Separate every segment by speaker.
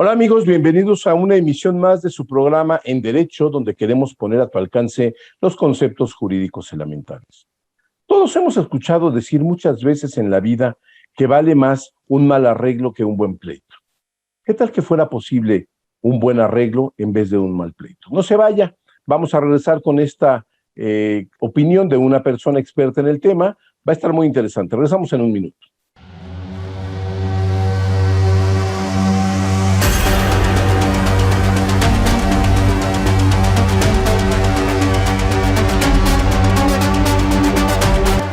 Speaker 1: Hola amigos, bienvenidos a una emisión más de su programa En Derecho, donde queremos poner a tu alcance los conceptos jurídicos elementales. Todos hemos escuchado decir muchas veces en la vida que vale más un mal arreglo que un buen pleito. ¿Qué tal que fuera posible un buen arreglo en vez de un mal pleito? No se vaya, vamos a regresar con esta opinión de una persona experta en el tema. Va a estar muy interesante. Regresamos en un minuto.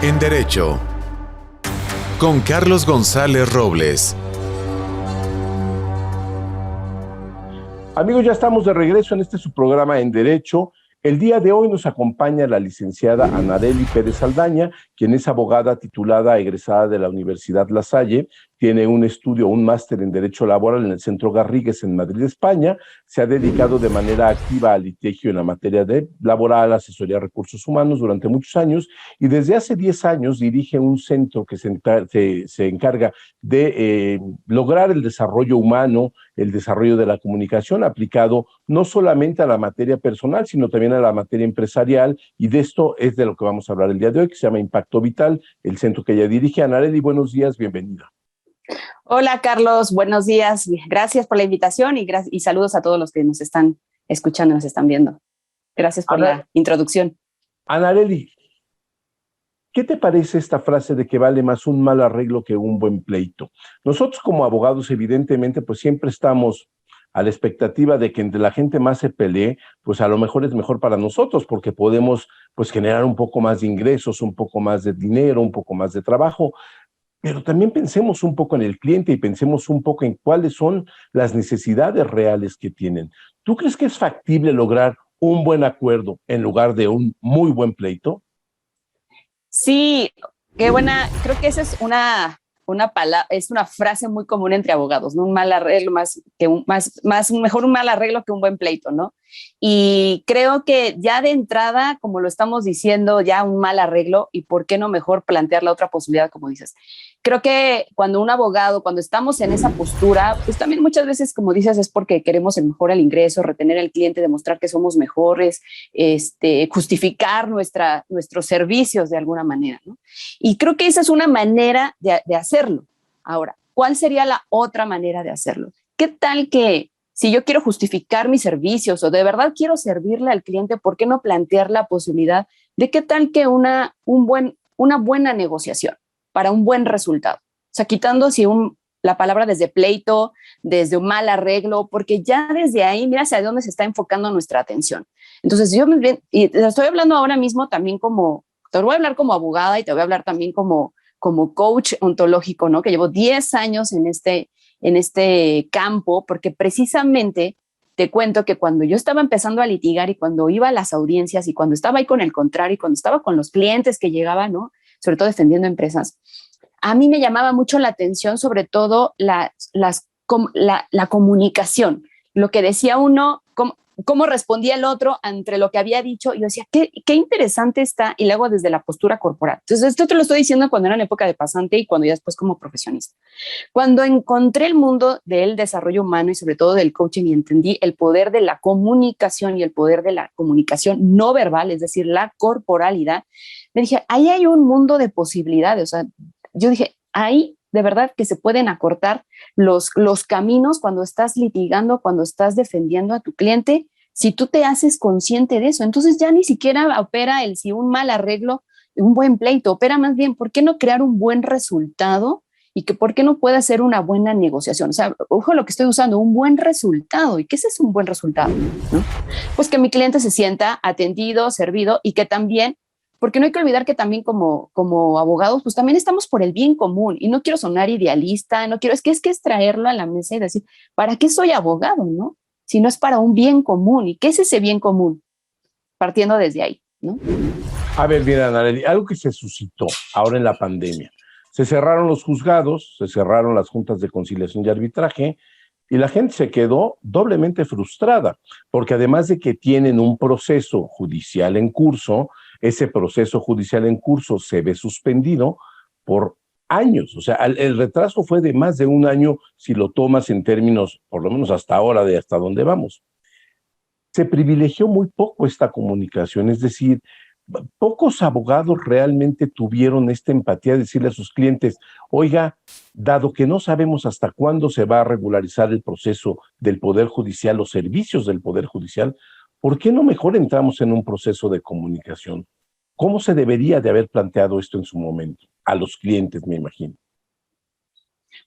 Speaker 2: En Derecho, con Carlos González Robles.
Speaker 1: Amigos, ya estamos de regreso en su programa En Derecho. El día de hoy nos acompaña la licenciada Anarely Pérez Saldaña, quien es abogada titulada egresada de la Universidad La Salle, tiene un estudio, un máster en Derecho Laboral en el Centro Garrigues en Madrid, España. Se ha dedicado de manera activa al litigio en la materia de laboral, asesoría de recursos humanos durante muchos años, y desde hace 10 años dirige un centro que se encarga de lograr el desarrollo humano, el desarrollo de la comunicación aplicado no solamente a la materia personal, sino también a la materia empresarial, y de esto es de lo que vamos a hablar el día de hoy, que se llama Impacto Vital, el centro que ella dirige. Anarely, buenos días, bienvenida.
Speaker 3: Hola Carlos, buenos días. Gracias por la invitación y saludos a todos los que nos están escuchando, nos están viendo. Gracias por la introducción.
Speaker 1: Anarely, ¿qué te parece esta frase de que vale más un mal arreglo que un buen pleito? Nosotros como abogados, evidentemente, pues siempre estamos a la expectativa de que entre la gente más se pelee, pues a lo mejor es mejor para nosotros, porque podemos pues generar un poco más de ingresos, un poco más de dinero, un poco más de trabajo. Pero también pensemos un poco en el cliente y pensemos un poco en cuáles son las necesidades reales que tienen. ¿Tú crees que es factible lograr un buen acuerdo en lugar de un muy buen pleito?
Speaker 3: Sí, qué buena. Creo que esa es una frase muy común entre abogados, ¿no? Un mal arreglo mejor un mal arreglo que un buen pleito, ¿no? Y creo que ya de entrada, como lo estamos diciendo, ya un mal arreglo, y por qué no mejor plantear la otra posibilidad, como dices. Creo que cuando un abogado, cuando estamos en esa postura, pues también muchas veces, como dices, es porque queremos mejorar el ingreso, retener al cliente, demostrar que somos mejores, justificar nuestros servicios de alguna manera, ¿no? Y creo que esa es una manera de hacerlo. Ahora, ¿cuál sería la otra manera de hacerlo? ¿Qué tal que si yo quiero justificar mis servicios o de verdad quiero servirle al cliente, ¿por qué no plantear la posibilidad de qué tal que una buena negociación para un buen resultado? O sea, quitando así la palabra desde pleito, desde un mal arreglo, porque ya desde ahí, mira hacia dónde se está enfocando nuestra atención. Entonces, y te estoy hablando ahora mismo también te voy a hablar como abogada y te voy a hablar también como coach ontológico, ¿no? Que llevo 10 años en este campo, porque precisamente te cuento que cuando yo estaba empezando a litigar y cuando iba a las audiencias y cuando estaba ahí con el contrario y cuando estaba con los clientes que llegaban, ¿no? Sobre todo defendiendo empresas, a mí me llamaba mucho la atención, sobre todo la comunicación, lo que decía uno, cómo respondía el otro ante lo que había dicho. Y yo decía, qué interesante está, y luego desde la postura corporal. Entonces, esto te lo estoy diciendo cuando era en época de pasante y cuando ya después como profesionista. Cuando encontré el mundo del desarrollo humano y sobre todo del coaching y entendí el poder de la comunicación y el poder de la comunicación no verbal, es decir, la corporalidad, me dije, ahí hay un mundo de posibilidades. O sea, yo dije, ahí de verdad que se pueden acortar los caminos cuando estás litigando, cuando estás defendiendo a tu cliente, si tú te haces consciente de eso. Entonces ya ni siquiera opera si un mal arreglo, un buen pleito, opera más bien, ¿por qué no crear un buen resultado? Y que por qué no puede hacer una buena negociación. O sea, ojo lo que estoy usando, un buen resultado. ¿Y qué es un buen resultado? ¿No? Pues que mi cliente se sienta atendido, servido, y que también, porque no hay que olvidar que también como abogados, pues también estamos por el bien común, y no quiero sonar idealista, es que es traerlo a la mesa y decir, ¿para qué soy abogado, no? Si no es para un bien común. ¿Y qué es ese bien común? Partiendo desde ahí, ¿no?
Speaker 1: A ver, mira, Anarely, algo que se suscitó ahora en la pandemia. Se cerraron los juzgados, se cerraron las juntas de conciliación y arbitraje, y la gente se quedó doblemente frustrada, porque además de que tienen un proceso judicial en curso, ese proceso judicial en curso se ve suspendido por años. O sea, el retraso fue de más de un año si lo tomas en términos, por lo menos hasta ahora, de hasta dónde vamos. Se privilegió muy poco esta comunicación, es decir, pocos abogados realmente tuvieron esta empatía de decirle a sus clientes, oiga, dado que no sabemos hasta cuándo se va a regularizar el proceso del Poder Judicial, los servicios del Poder Judicial, ¿por qué no mejor entramos en un proceso de comunicación? ¿Cómo se debería de haber planteado esto en su momento? A los clientes, me imagino.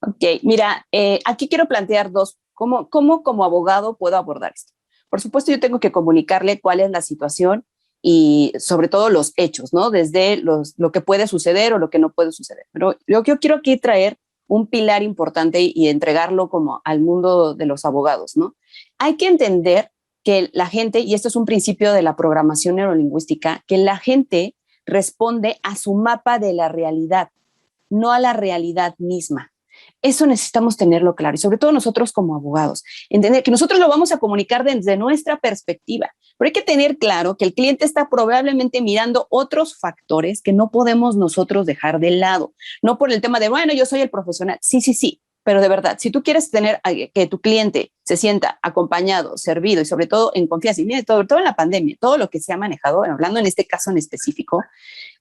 Speaker 3: Ok, mira, aquí quiero plantear dos. ¿Cómo como abogado puedo abordar esto? Por supuesto, yo tengo que comunicarle cuál es la situación y sobre todo los hechos, ¿no? Desde lo que puede suceder o lo que no puede suceder. Pero yo quiero aquí traer un pilar importante y entregarlo como al mundo de los abogados, ¿no? Hay que entender que la gente, y esto es un principio de la programación neurolingüística, que la gente responde a su mapa de la realidad, no a la realidad misma. Eso necesitamos tenerlo claro y sobre todo nosotros como abogados, entender que nosotros lo vamos a comunicar desde nuestra perspectiva, pero hay que tener claro que el cliente está probablemente mirando otros factores que no podemos nosotros dejar de lado, no por el tema de, bueno, yo soy el profesional, sí, pero de verdad, si tú quieres tener que tu cliente se sienta acompañado, servido y sobre todo en confianza, y mire, sobre todo en la pandemia, todo lo que se ha manejado, hablando en este caso en específico,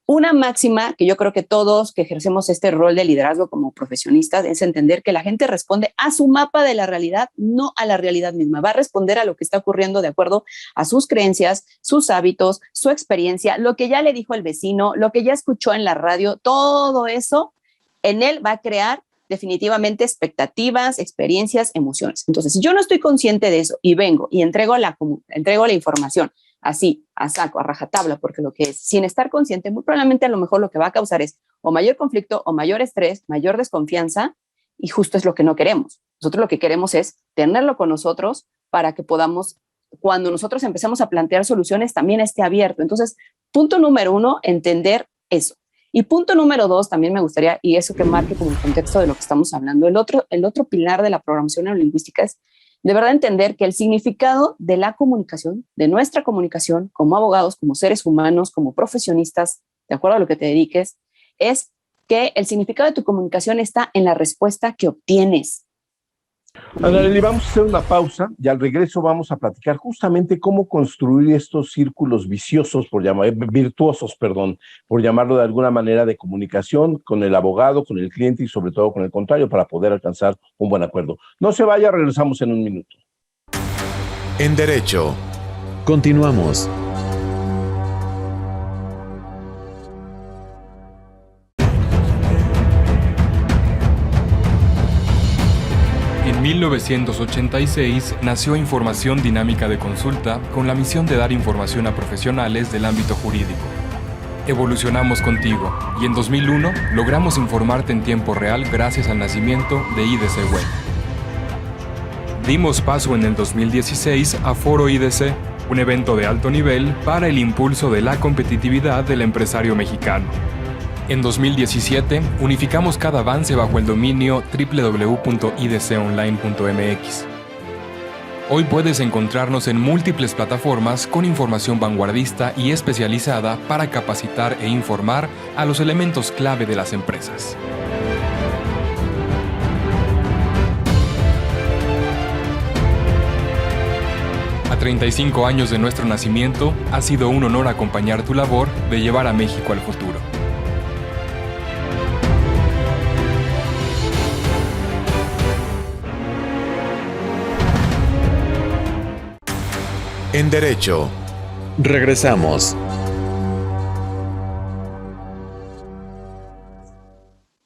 Speaker 3: una máxima que yo creo que todos que ejercemos este rol de liderazgo como profesionistas es entender que la gente responde a su mapa de la realidad, no a la realidad misma. Va a responder a lo que está ocurriendo de acuerdo a sus creencias, sus hábitos, su experiencia, lo que ya le dijo el vecino, lo que ya escuchó en la radio, todo eso en él va a crear definitivamente expectativas, experiencias, emociones. Entonces, si yo no estoy consciente de eso y vengo y entrego la información así, a saco, a rajatabla, porque lo que es, sin estar consciente, muy probablemente a lo mejor lo que va a causar es o mayor conflicto o mayor estrés, mayor desconfianza, y justo es lo que no queremos. Nosotros lo que queremos es tenerlo con nosotros para que podamos, cuando nosotros empecemos a plantear soluciones, también esté abierto. Entonces, punto número 1, entender eso. Y punto número 2, también me gustaría, y eso que marque como el contexto de lo que estamos hablando, el otro pilar de la programación neurolingüística es de verdad entender que el significado de la comunicación, de nuestra comunicación como abogados, como seres humanos, como profesionistas, de acuerdo a lo que te dediques, es que el significado de tu comunicación está en la respuesta que obtienes.
Speaker 1: Anarely, vamos a hacer una pausa y al regreso vamos a platicar justamente cómo construir estos círculos viciosos, virtuosos, por llamarlo de alguna manera, de comunicación con el abogado, con el cliente y sobre todo con el contrario para poder alcanzar un buen acuerdo. No se vaya, regresamos en un minuto.
Speaker 2: En Derecho. Continuamos.
Speaker 4: En 1986 nació Información Dinámica de Consulta con la misión de dar información a profesionales del ámbito jurídico. Evolucionamos contigo y en 2001 logramos informarte en tiempo real gracias al nacimiento de IDC Web. Dimos paso en el 2016 a Foro IDC, un evento de alto nivel para el impulso de la competitividad del empresario mexicano. En 2017, unificamos cada avance bajo el dominio www.idconline.mx. Hoy puedes encontrarnos en múltiples plataformas con información vanguardista y especializada para capacitar e informar a los elementos clave de las empresas. A 35 años de nuestro nacimiento, ha sido un honor acompañar tu labor de llevar a México al futuro.
Speaker 2: En Derecho. Regresamos.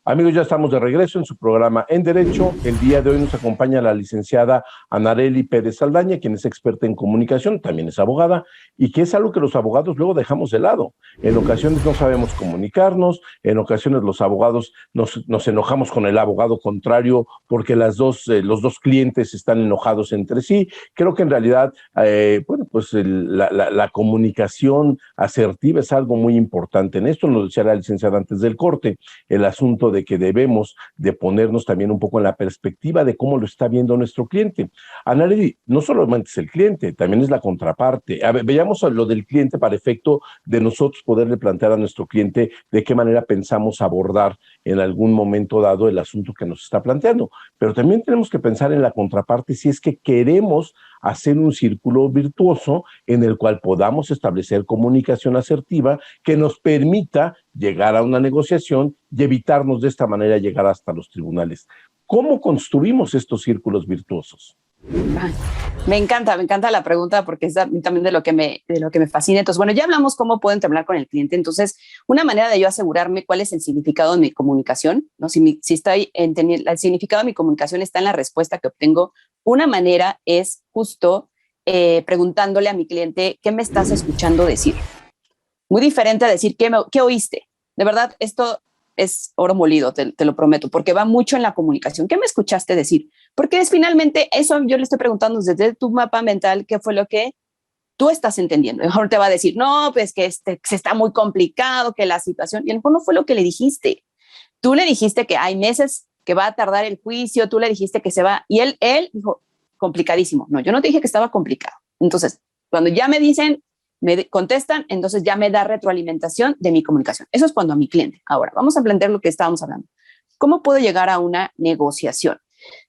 Speaker 1: Amigos, ya estamos de regreso en su programa En Derecho. El día de hoy nos acompaña la licenciada Anarely Pérez Saldaña, quien es experta en comunicación, también es abogada, y que es algo que los abogados luego dejamos de lado. En ocasiones no sabemos comunicarnos, en ocasiones los abogados nos enojamos con el abogado contrario porque los dos clientes están enojados entre sí. Creo que en realidad, la comunicación asertiva es algo muy importante. En esto nos decía la licenciada antes del corte, el asunto de que debemos de ponernos también un poco en la perspectiva de cómo lo está viendo nuestro cliente. Anarely, no solamente es el cliente, también es la contraparte. A ver, cambiamos lo del cliente para efecto de nosotros poderle plantear a nuestro cliente de qué manera pensamos abordar en algún momento dado el asunto que nos está planteando. Pero también tenemos que pensar en la contraparte si es que queremos hacer un círculo virtuoso en el cual podamos establecer comunicación asertiva que nos permita llegar a una negociación y evitarnos de esta manera llegar hasta los tribunales. ¿Cómo construimos estos círculos virtuosos?
Speaker 3: Me encanta la pregunta porque es también de lo que me fascina. Entonces, bueno, ya hablamos cómo puedo entablar con el cliente. Entonces, una manera de yo asegurarme cuál es el significado de mi comunicación, ¿no? Si estoy entendiendo, el significado de mi comunicación está en la respuesta que obtengo. Una manera es justo preguntándole a mi cliente, ¿qué me estás escuchando decir? Muy diferente a decir, ¿qué oíste? De verdad, esto es oro molido, te lo prometo, porque va mucho en la comunicación. ¿Qué me escuchaste decir? Porque es finalmente eso, yo le estoy preguntando desde tu mapa mental, ¿qué fue lo que tú estás entendiendo? Mejor te va a decir, no, pues que se está muy complicado, que la situación, y a lo mejor no fue lo que le dijiste. Tú le dijiste que hay meses que va a tardar el juicio, tú le dijiste que se va, y él dijo, complicadísimo. No, yo no te dije que estaba complicado. Entonces, cuando ya me dicen, me contestan, entonces ya me da retroalimentación de mi comunicación. Eso es cuando a mi cliente. Ahora, vamos a plantear lo que estábamos hablando. ¿Cómo puedo llegar a una negociación?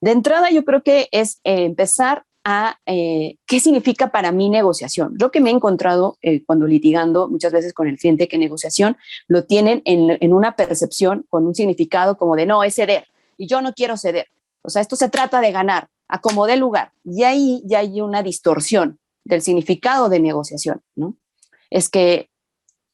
Speaker 3: De entrada, yo creo que es empezar a qué significa para mí negociación. Lo que me he encontrado cuando litigando muchas veces con el cliente, que negociación lo tienen en una percepción con un significado como de no, es ceder y yo no quiero ceder. O sea, esto se trata de ganar, a como dé lugar. Y ahí ya hay una distorsión del significado de negociación, ¿no? Es que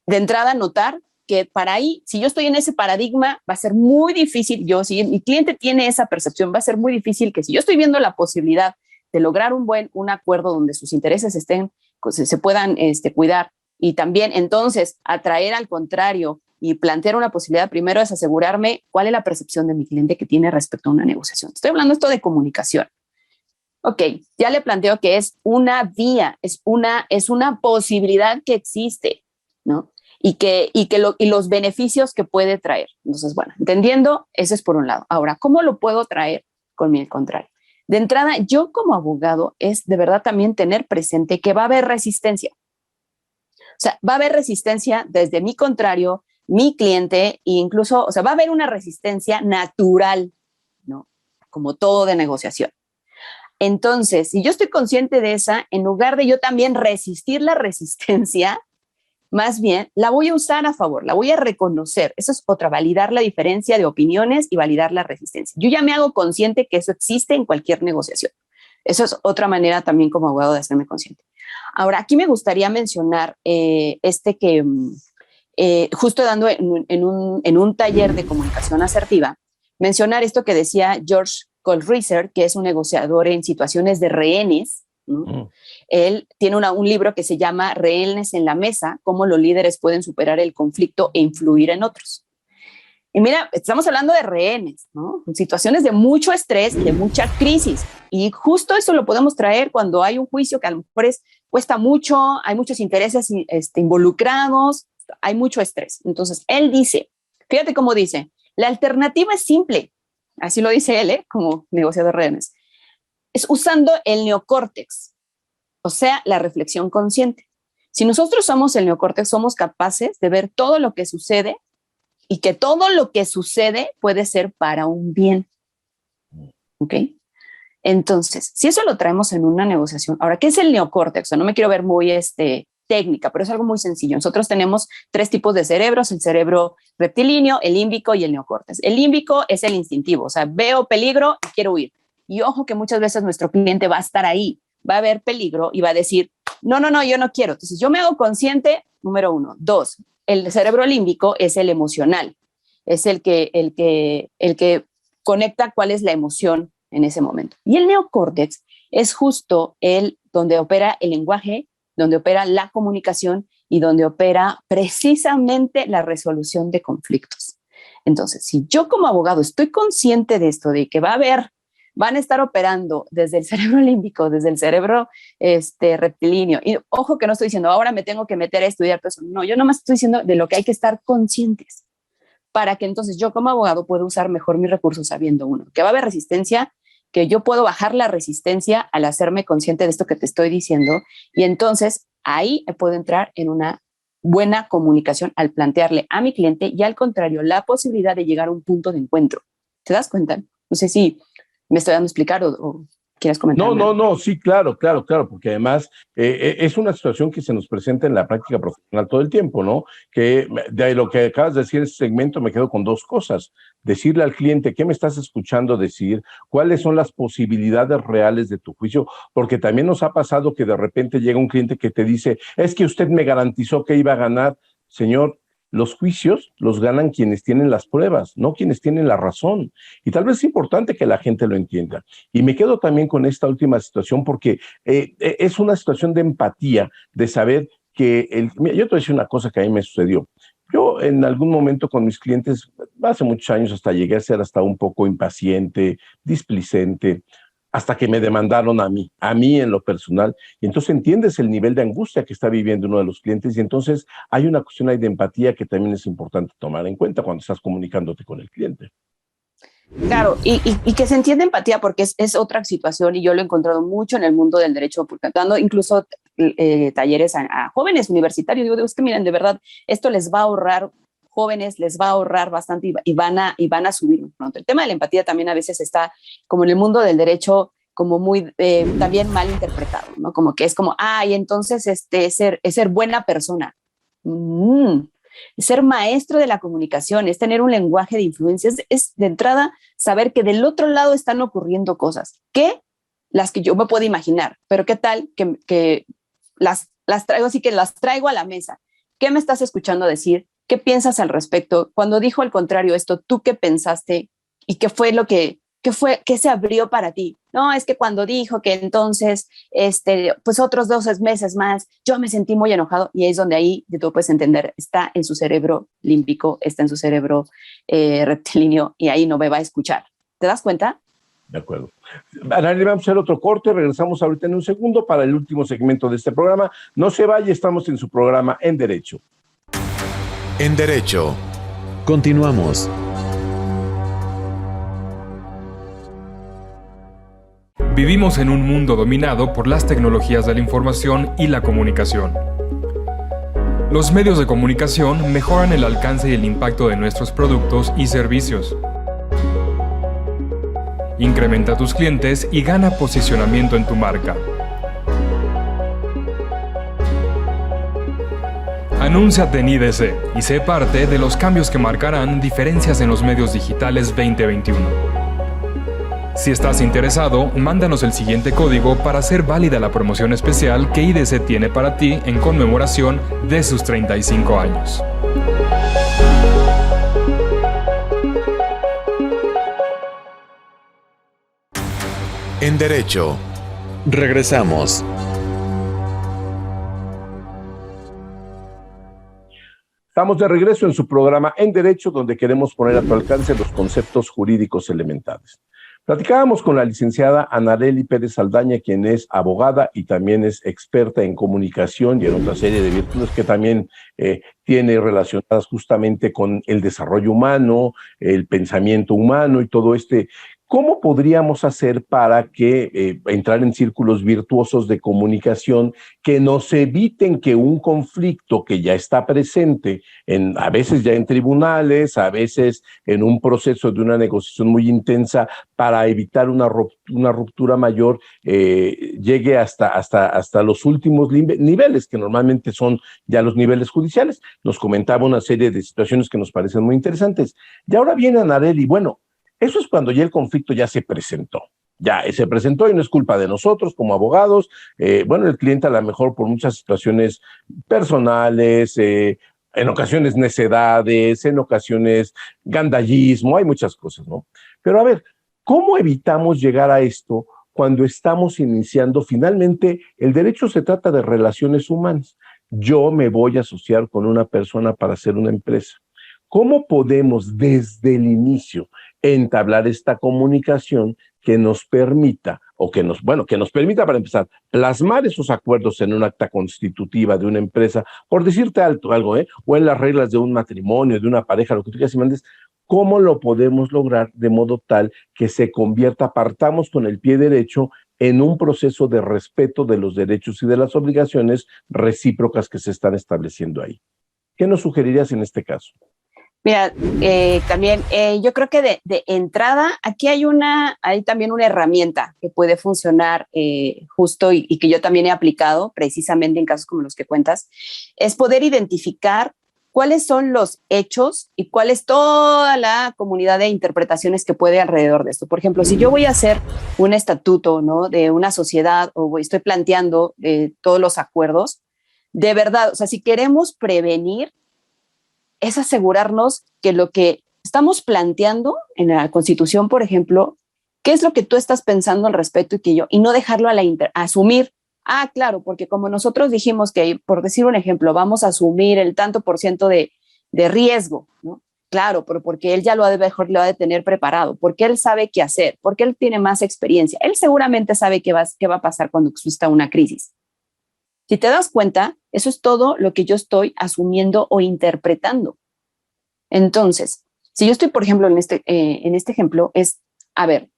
Speaker 3: de entrada notar que para ahí, si yo estoy en ese paradigma, va a ser muy difícil, si mi cliente tiene esa percepción, va a ser muy difícil que si yo estoy viendo la posibilidad de lograr un acuerdo donde sus intereses se puedan cuidar y también entonces atraer al contrario y plantear una posibilidad, primero es asegurarme cuál es la percepción de mi cliente que tiene respecto a una negociación. Estoy hablando esto de comunicación. Ok, ya le planteo que es una vía, es una posibilidad que existe, ¿no? Y los beneficios que puede traer. Entonces, bueno, entendiendo, ese es por un lado. Ahora, ¿cómo lo puedo traer con mi contrario? De entrada, yo como abogado es de verdad también tener presente que va a haber resistencia. O sea, va a haber resistencia desde mi contrario, mi cliente, e incluso, o sea, va a haber una resistencia natural, ¿no? Como todo de negociación. Entonces, si yo estoy consciente de esa, en lugar de yo también resistir la resistencia, más bien la voy a usar a favor, la voy a reconocer. Eso es otra, validar la diferencia de opiniones y validar la resistencia. Yo ya me hago consciente que eso existe en cualquier negociación. Eso es otra manera también como abogado de hacerme consciente. Ahora, aquí me gustaría mencionar justo dando en un taller de comunicación asertiva, mencionar esto que decía George Kohlreiser, que es un negociador en situaciones de rehenes, ¿no? Él tiene un libro que se llama Rehenes en la mesa, cómo los líderes pueden superar el conflicto e influir en otros. Y mira, estamos hablando de rehenes, ¿no? Situaciones de mucho estrés y de mucha crisis. Y justo eso lo podemos traer cuando hay un juicio que a lo mejor cuesta mucho, hay muchos intereses involucrados, hay mucho estrés. Entonces, él dice, fíjate cómo dice, la alternativa es simple. Así lo dice él, como negociador de rehenes. Es usando el neocórtex, o sea, la reflexión consciente. Si nosotros somos el neocórtex, somos capaces de ver todo lo que sucede y que todo lo que sucede puede ser para un bien. ¿Ok? Entonces, si eso lo traemos en una negociación, ahora, ¿qué es el neocórtex? O sea, no me quiero ver muy técnica, pero es algo muy sencillo. Nosotros tenemos 3 tipos de cerebros, el cerebro reptilíneo, el límbico y el neocórtex. El límbico es el instintivo, o sea, veo peligro y quiero huir. Y ojo que muchas veces nuestro cliente va a estar ahí, va a ver peligro y va a decir, no, yo no quiero. Entonces yo me hago consciente, número 1. 2, el cerebro límbico es el emocional, es el que conecta cuál es la emoción en ese momento. Y el neocórtex es justo donde opera el lenguaje, donde opera la comunicación y donde opera precisamente la resolución de conflictos. Entonces, si yo como abogado estoy consciente de esto, de que van a estar operando desde el cerebro límbico, desde el cerebro reptilíneo, y ojo que no estoy diciendo, ahora me tengo que meter a estudiar todo eso. No, yo nomás estoy diciendo de lo que hay que estar conscientes para que entonces yo como abogado pueda usar mejor mis recursos sabiendo, uno, que va a haber resistencia, que yo puedo bajar la resistencia al hacerme consciente de esto que te estoy diciendo y entonces ahí puedo entrar en una buena comunicación al plantearle a mi cliente y al contrario, la posibilidad de llegar a un punto de encuentro. ¿Te das cuenta? No sé si me estoy dando a explicar o quieres comentar.
Speaker 1: No, sí, claro, porque además es una situación que se nos presenta en la práctica profesional todo el tiempo, ¿no? Que de lo que acabas de decir en este segmento me quedo con dos cosas. Decirle al cliente qué me estás escuchando decir, cuáles son las posibilidades reales de tu juicio, porque también nos ha pasado que de repente llega un cliente que te dice, es que usted me garantizó que iba a ganar. Señor, los juicios los ganan quienes tienen las pruebas, no quienes tienen la razón. Y tal vez es importante que la gente lo entienda. Y me quedo también con esta última situación porque es una situación de empatía, de saber que mira, yo te voy a decir una cosa que a mí me sucedió. Yo en algún momento con mis clientes, hace muchos años hasta llegué a ser hasta un poco impaciente, displicente, hasta que me demandaron a mí en lo personal, y entonces entiendes el nivel de angustia que está viviendo uno de los clientes, y entonces hay una cuestión ahí de empatía que también es importante tomar en cuenta cuando estás comunicándote con el cliente.
Speaker 3: Claro, y que se entienda empatía porque es otra situación y yo lo he encontrado mucho en el mundo del derecho, porque dando incluso talleres a jóvenes universitarios, digo, es que miren, de verdad, esto les va a ahorrar jóvenes, les va a ahorrar bastante y van a subir pronto. El tema de la empatía también a veces está como en el mundo del derecho como muy también mal interpretado, ¿no? Como que es como, y entonces es ser buena persona. Ser maestro de la comunicación, es tener un lenguaje de influencia, es de entrada saber que del otro lado están ocurriendo cosas, las que yo me puedo imaginar, pero qué tal que las traigo así, que las traigo a la mesa. ¿Qué me estás escuchando decir? ¿Qué piensas al respecto? Cuando dijo al contrario esto, ¿tú qué pensaste? ¿Y qué fue qué se abrió para ti? No, es que cuando dijo que entonces, pues otros 12 meses más, yo me sentí muy enojado y es donde ahí tú puedes entender, está en su cerebro límbico, está en su cerebro reptilíneo y ahí no me va a escuchar. ¿Te das cuenta?
Speaker 1: De acuerdo. Anali, vamos a hacer otro corte, regresamos ahorita en un segundo para el último segmento de este programa. No se vaya, estamos en su programa En Derecho.
Speaker 2: En Derecho. Continuamos.
Speaker 4: Vivimos en un mundo dominado por las tecnologías de la información y la comunicación. Los medios de comunicación mejoran el alcance y el impacto de nuestros productos y servicios. Incrementa tus clientes y gana posicionamiento en tu marca. Anúnciate en IDC y sé parte de los cambios que marcarán diferencias en los medios digitales 2021. Si estás interesado, mándanos el siguiente código para hacer válida la promoción especial que IDC tiene para ti en conmemoración de sus 35 años.
Speaker 2: En Derecho. Regresamos.
Speaker 1: Estamos de regreso en su programa En Derecho, donde queremos poner a tu alcance los conceptos jurídicos elementales. Platicábamos con la licenciada Anarely Pérez Saldaña, quien es abogada y también es experta en comunicación y en otra serie de virtudes que también tiene relacionadas justamente con el desarrollo humano, el pensamiento humano y todo ¿Cómo podríamos hacer para que entrar en círculos virtuosos de comunicación que nos eviten que un conflicto que ya está presente, a veces ya en tribunales, a veces en un proceso de una negociación muy intensa, para evitar una ruptura mayor, llegue hasta los últimos niveles, que normalmente son ya los niveles judiciales? Nos comentaba una serie de situaciones que nos parecen muy interesantes. Y ahora viene Anarely, bueno, eso es cuando ya el conflicto ya se presentó. Ya se presentó y no es culpa de nosotros como abogados. El cliente a lo mejor por muchas situaciones personales, en ocasiones necedades, en ocasiones gandallismo, hay muchas cosas, ¿no? Pero a ver, ¿cómo evitamos llegar a esto cuando estamos iniciando? Finalmente, el derecho se trata de relaciones humanas. Yo me voy a asociar con una persona para hacer una empresa. ¿Cómo podemos desde el inicio entablar esta comunicación que nos permita, que nos permita para empezar, plasmar esos acuerdos en un acta constitutiva de una empresa, por decirte algo, o en las reglas de un matrimonio, de una pareja, lo que tú quieras y mandes? ¿Cómo lo podemos lograr de modo tal que se convierta, partamos con el pie derecho, en un proceso de respeto de los derechos y de las obligaciones recíprocas que se están estableciendo ahí. ¿Qué nos sugerirías en este caso?
Speaker 3: Mira, también yo creo que de entrada aquí hay también una herramienta que puede funcionar justo y que yo también he aplicado precisamente en casos como los que cuentas, es poder identificar cuáles son los hechos y cuál es toda la comunidad de interpretaciones que puede alrededor de esto. Por ejemplo, si yo voy a hacer un estatuto, ¿no?, de una sociedad o estoy planteando todos los acuerdos, de verdad, o sea, si queremos prevenir, es asegurarnos que lo que estamos planteando en la Constitución, por ejemplo, qué es lo que tú estás pensando al respecto y no dejarlo a asumir. Ah, claro, porque como nosotros dijimos que, por decir un ejemplo, vamos a asumir el tanto por ciento de riesgo, ¿no? Claro, pero porque él ya lo ha de tener preparado, porque él sabe qué hacer, porque él tiene más experiencia. Él seguramente sabe qué va a pasar cuando exista una crisis. Si te das cuenta, eso es todo lo que yo estoy asumiendo o interpretando. Entonces, si yo estoy, por ejemplo, en este ejemplo, es, a ver,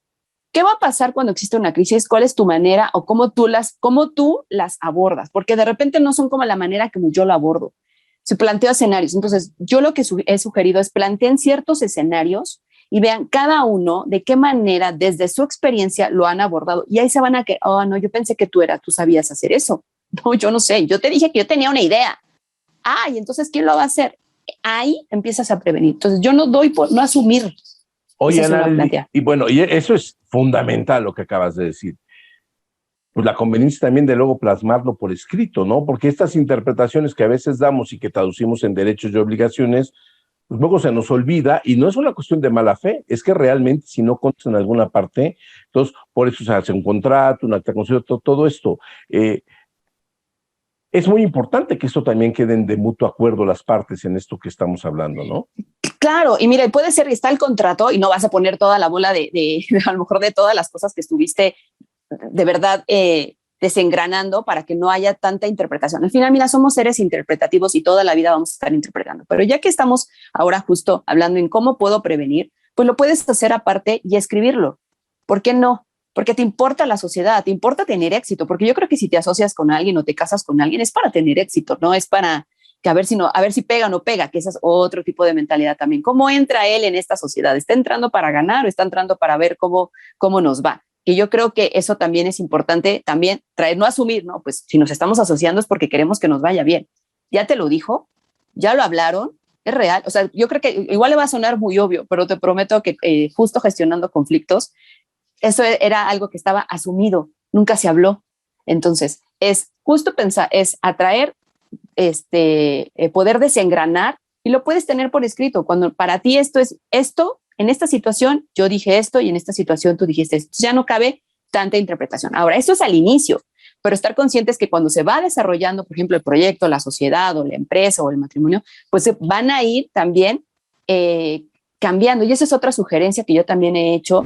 Speaker 3: ¿qué va a pasar cuando existe una crisis? ¿Cuál es tu manera o cómo tú las abordas? Porque de repente no son como la manera como yo lo abordo. Si planteo escenarios, entonces yo lo que he sugerido es planteen ciertos escenarios y vean cada uno de qué manera desde su experiencia lo han abordado. Y ahí se van a que, oh, no, yo pensé que tú sabías hacer eso. No, yo no sé, yo te dije que yo tenía una idea. Ah, y entonces, ¿quién lo va a hacer? Ahí empiezas a prevenir. Entonces, yo no doy por no asumir.
Speaker 1: Oye, Ana, y bueno, y eso es fundamental lo que acabas de decir. Pues la conveniencia también de luego plasmarlo por escrito, ¿no? Porque estas interpretaciones que a veces damos y que traducimos en derechos y obligaciones, pues luego se nos olvida, y no es una cuestión de mala fe, es que realmente si no contas en alguna parte, entonces por eso se hace un contrato, un acta de concierto, todo esto. Es muy importante que esto también queden de mutuo acuerdo las partes en esto que estamos hablando, ¿no?
Speaker 3: Claro, y mira, puede ser que está el contrato y no vas a poner toda la bola de a lo mejor de todas las cosas que estuviste de verdad desengranando para que no haya tanta interpretación. Al final, mira, somos seres interpretativos y toda la vida vamos a estar interpretando. Pero ya que estamos ahora justo hablando en cómo puedo prevenir, pues lo puedes hacer aparte y escribirlo. ¿Por qué no? Porque te importa la sociedad, te importa tener éxito, porque yo creo que si te asocias con alguien o te casas con alguien es para tener éxito, no es para que a ver si pega o no pega, que ese es otro tipo de mentalidad también. ¿Cómo entra él en esta sociedad? ¿Está entrando para ganar o está entrando para ver cómo nos va? Que yo creo que eso también es importante, también traer, no asumir, ¿no? Pues si nos estamos asociando es porque queremos que nos vaya bien. Ya te lo dijo, ya lo hablaron, es real. O sea, yo creo que igual le va a sonar muy obvio, pero te prometo que justo gestionando conflictos, eso era algo que estaba asumido, nunca se habló. Entonces, es justo pensar, es atraer, poder desengranar y lo puedes tener por escrito. Cuando para ti esto es esto, en esta situación yo dije esto y en esta situación tú dijiste esto. Ya no cabe tanta interpretación. Ahora, esto es al inicio, pero estar conscientes que cuando se va desarrollando, por ejemplo, el proyecto, la sociedad o la empresa o el matrimonio, pues se van a ir también cambiando. Y esa es otra sugerencia que yo también he hecho.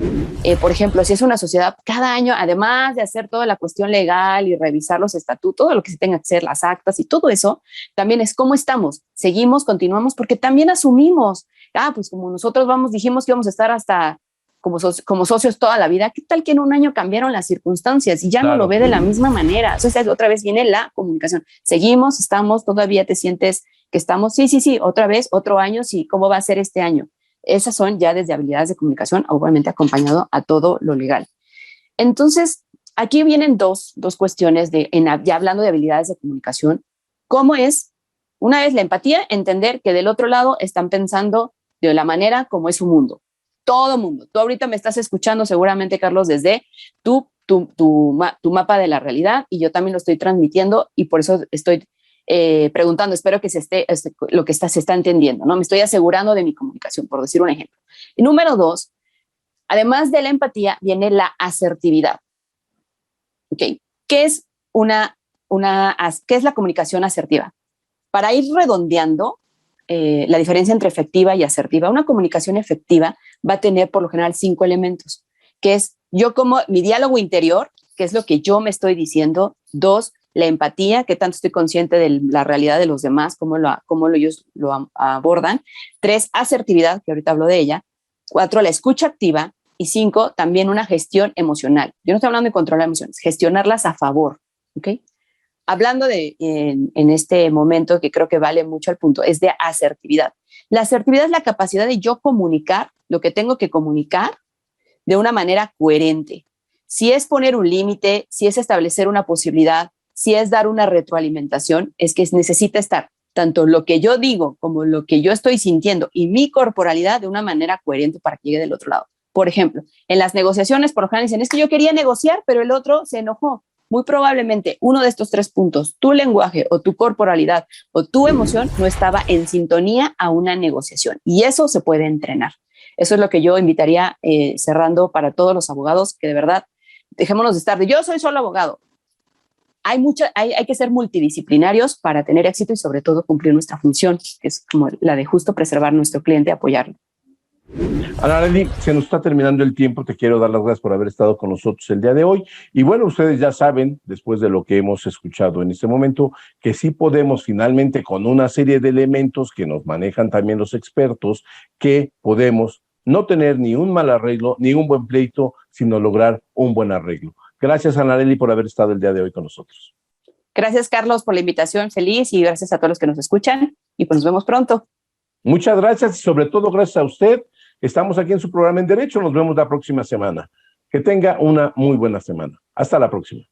Speaker 3: Por ejemplo, si es una sociedad, cada año, además de hacer toda la cuestión legal y revisar los estatutos, todo lo que se tenga que hacer, las actas y todo eso, también es cómo estamos. Seguimos, continuamos, porque también asumimos, pues como nosotros dijimos que íbamos a estar hasta como socios toda la vida. ¿Qué tal que en un año cambiaron las circunstancias y ya no lo ve de la misma manera? Entonces, otra vez viene la comunicación. Seguimos, estamos, todavía te sientes que estamos, sí, otra vez, otro año, sí, ¿cómo va a ser este año? Esas son ya desde habilidades de comunicación, obviamente acompañado a todo lo legal. Entonces, aquí vienen dos cuestiones ya hablando de habilidades de comunicación. ¿Cómo es? Una es la empatía, entender que del otro lado están pensando de la manera como es su mundo. Todo mundo. Tú ahorita me estás escuchando seguramente, Carlos, desde tu mapa de la realidad, y yo también lo estoy transmitiendo y por eso estoy preguntando, espero que se está entendiendo, ¿no? Me estoy asegurando de mi comunicación, por decir un ejemplo. Y número 2, además de la empatía, viene la asertividad. ¿Okay? ¿Qué es qué es la comunicación asertiva? Para ir redondeando la diferencia entre efectiva y asertiva, una comunicación efectiva va a tener por lo general 5 elementos, que es yo como mi diálogo interior, que es lo que yo me estoy diciendo. 2, la empatía, que tanto estoy consciente de la realidad de los demás, cómo ellos lo abordan. 3, asertividad, que ahorita hablo de ella. 4, la escucha activa. Y 5, también una gestión emocional. Yo no estoy hablando de controlar emociones, gestionarlas a favor, ¿ok? Hablando en este momento, que creo que vale mucho el punto, es de asertividad. La asertividad es la capacidad de yo comunicar lo que tengo que comunicar de una manera coherente. Si es poner un límite, si es establecer una posibilidad, si es dar una retroalimentación, es que necesita estar tanto lo que yo digo como lo que yo estoy sintiendo y mi corporalidad de una manera coherente para que llegue del otro lado. Por ejemplo, en las negociaciones, por lo general dicen, es que yo quería negociar, pero el otro se enojó. Muy probablemente uno de estos 3 puntos, tu lenguaje o tu corporalidad o tu emoción, no estaba en sintonía a una negociación. Y eso se puede entrenar. Eso es lo que yo invitaría cerrando para todos los abogados, que de verdad, dejémonos de estar de yo soy solo abogado. Hay que ser multidisciplinarios para tener éxito y sobre todo cumplir nuestra función, que es como la de justo preservar a nuestro cliente y apoyarlo.
Speaker 1: Anarely, se nos está terminando el tiempo. Te quiero dar las gracias por haber estado con nosotros el día de hoy. Y bueno, ustedes ya saben, después de lo que hemos escuchado en este momento, que sí podemos finalmente, con una serie de elementos que nos manejan también los expertos, que podemos no tener ni un mal arreglo, ni un buen pleito, sino lograr un buen arreglo. Gracias, Anarely, por haber estado el día de hoy con nosotros.
Speaker 3: Gracias, Carlos, por la invitación. Feliz, y gracias a todos los que nos escuchan. Y pues nos vemos pronto.
Speaker 1: Muchas gracias y sobre todo gracias a usted. Estamos aquí en su programa En Derecho. Nos vemos la próxima semana. Que tenga una muy buena semana. Hasta la próxima.